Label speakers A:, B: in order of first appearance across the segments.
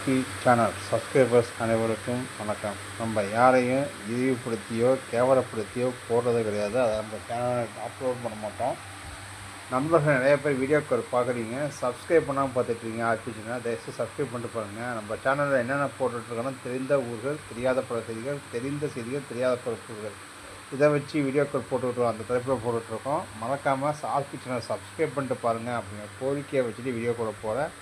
A: RB channel subscribers அனைவருக்கும் வணக்கம். நம்ம யாரையும் இழிவுபடுத்தியோ கேவலப்படுத்தியோ போடுறது கிடையாது. அதை நம்ம சேனலில் அப்லோட் பண்ண மாட்டோம். நண்பர்கள் நிறைய பேர் வீடியோக்கள் பார்க்குறீங்க, சப்ஸ்கிரைப் பண்ணாமல் பார்த்துட்ருக்கீங்க. ஆர்பி சேனல் தயவுசெய்து சப்ஸ்கிரைப் பண்ணிட்டு பாருங்கள். நம்ம சேனலில் என்னென்ன போட்டுட்ருக்கோன்னா தெரிந்த ஊர்கள், தெரியாத பல செய்திகள், தெரிந்த செய்திகள், தெரியாத பல ஊர்கள், இதை வச்சு வீடியோக்கள் போட்டுக்கிட்டோம். அந்த தலைப்பில் போட்டுட்ருக்கோம். மறக்காமல் ஆர்பி சேனல் சப்ஸ்கிரைப் பண்ணிட்டு பாருங்கள் அப்படிங்கிற கோரிக்கையை வச்சுட்டு வீடியோ கூட போகிறேன்.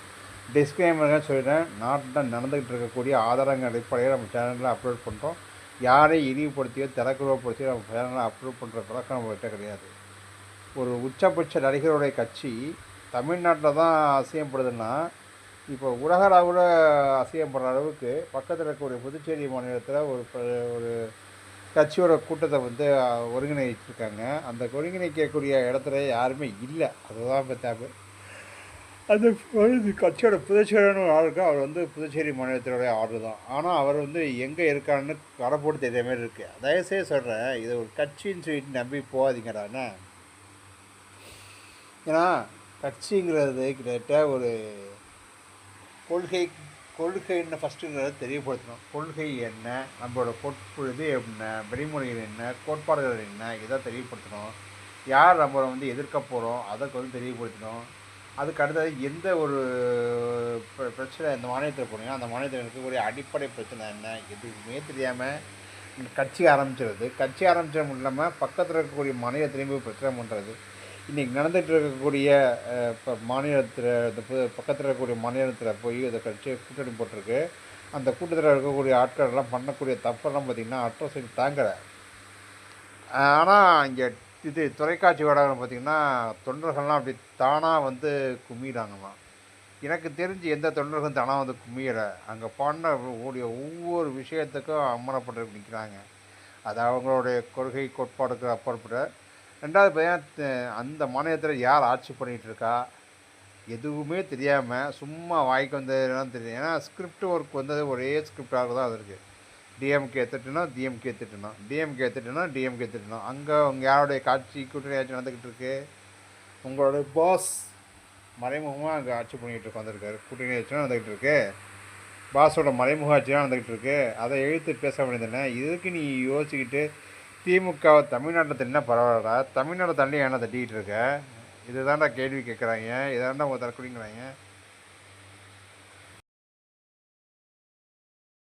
A: டிஸ்க்ளைமராக சொல்கிறேன், நாட்டில் நடந்துக்கிட்டு இருக்கக்கூடிய ஆதாரங்கள் அடிப்படையில் நம்ம சேனலில் அப்லோட் பண்ணுறோம். யாரையும் இழிவுபடுத்தியோ திறக்குறப்படுத்தியோ நம்ம சேனலில் அப்லோட் பண்ணுற பழக்கம் நம்மகிட்ட கிடையாது. ஒரு உச்சபட்ச நடிகருடைய கட்சி தமிழ்நாட்டில் தான் அசியப்படுதுன்னா, இப்போ உலக அளவில் அசியப்படுற அளவுக்கு பக்கத்தில் இருக்கக்கூடிய புதுச்சேரி மாநிலத்தில் ஒரு கட்சியோட கூட்டத்தை ஒருங்கிணைச்சிருக்காங்க. அந்த ஒருங்கிணைக்கக்கூடிய இடத்துல யாருமே இல்லை. அதுதான் இப்போ தேவை. அந்த கட்சியோட புதுச்சேரியான ஒரு ஆள் இருக்கா, அவர் புதுச்சேரி மாநிலத்தினுடைய ஆர்டர் தான். ஆனால் அவர் எங்கே இருக்காருன்னு கடப்போட்டு தெரியாத மாதிரி இருக்குது. தயவுசெய்து சொல்கிறேன், இதை ஒரு கட்சின்னு சொல்லிட்டு நம்பி போகாதீங்கடாண்ணே. ஏன்னா கட்சிங்கிறது கிட்டத்தட்ட ஒரு கொள்கைன்னு ஃபஸ்ட்டுங்கிறத தெரியப்படுத்தணும். கொள்கை என்ன, நம்மளோட பொழுது என்ன, விதிமுறைகள் என்ன, கோட்பாடுகள் என்ன, இதை தெரியப்படுத்தணும். யார் நம்மளை எதிர்க்க போகிறோம் அதை தெரியப்படுத்தணும். அதுக்கு அடுத்தது எந்த ஒரு பிரச்சனை இந்த மாநிலத்தில் போனீங்கன்னா அந்த மாநிலத்தில் இருக்கக்கூடிய அடிப்படை பிரச்சனை என்ன எதுவுமே தெரியாமல் கட்சி ஆரம்பிச்சிருது. கட்சி ஆரம்பிச்சது மட்டும் இல்லாமல் பக்கத்தில் இருக்கக்கூடிய மாநிலத்திலையும் போய் பிரச்சனை பண்ணுறது. இன்றைக்கி நடந்துகிட்டு இருக்கக்கூடிய இப்போ மாநிலத்தில் இந்த பக்கத்தில் இருக்கக்கூடிய மாநிலத்தில் போய் இந்த கட்சியை கூட்டணி போட்டிருக்கு. அந்த கூட்டத்தில் இருக்கக்கூடிய ஆட்கள்லாம் பண்ணக்கூடிய தப்பெல்லாம் பார்த்திங்கன்னா அட்ரஸிட்டி தாங்கலை. ஆனால் இங்கே தொலைக்காட்சி ஊடகம் பார்த்திங்கன்னா தொண்டர்கள்லாம் அப்படி தானாக கும்மிடாங்களாம். எனக்கு தெரிஞ்சு எந்த தொண்டர்களும் தானாக கும்மியலை. அங்கே பண்ணக்கூடிய ஒவ்வொரு விஷயத்துக்கும் அம்மனப்பட்டு நிற்கிறாங்க. அது அவங்களுடைய கொள்கை கோட்பாடுக்கு அப்பாற்பட்ட. ரெண்டாவது பார்த்தீங்கன்னா அந்த மாநிலத்தில் யார் ஆட்சி பண்ணிகிட்ருக்கா எதுவுமே தெரியாமல் சும்மா வாய்க்கு வந்ததுலாம் தெரியும். ஏன்னா ஸ்கிரிப்ட் ஒர்க் ஒரே ஸ்கிரிப்டாக தான் அது இருக்குது. டிஎம்கே திட்டணும், டிஎம்கே திட்டணும், டிஎம்கே திட்டணும், டிஎம்கே திட்டணும். அங்கே உங்கள் யாருடைய காட்சி கூட்டணி ஆட்சி நடந்துக்கிட்டு இருக்கு? உங்களுடைய பாஸ் மறைமுகமாக அங்கே ஆட்சி பண்ணிக்கிட்டு இருக்கு வந்திருக்காரு. கூட்டணி ஆட்சி நடந்துக்கிட்டு இருக்கு. பாஸோட மறைமுக ஆட்சி தான் நடந்துக்கிட்டு இருக்கு. அதை எழுத்து பேச வேண்டியதுன்னு இதுக்கு நீ யோசிச்சுக்கிட்டு திமுகவை தமிழ்நாட்டில் தள்ளினா பரவாயில்லடா, தமிழ்நாடு தள்ளி ஏன்னா தட்டிக்கிட்டு இருக்க? இதுதான்டா கேள்வி கேட்குறாங்க. இதாண்டா உங்கள் தரக்குடிங்கிறாங்க.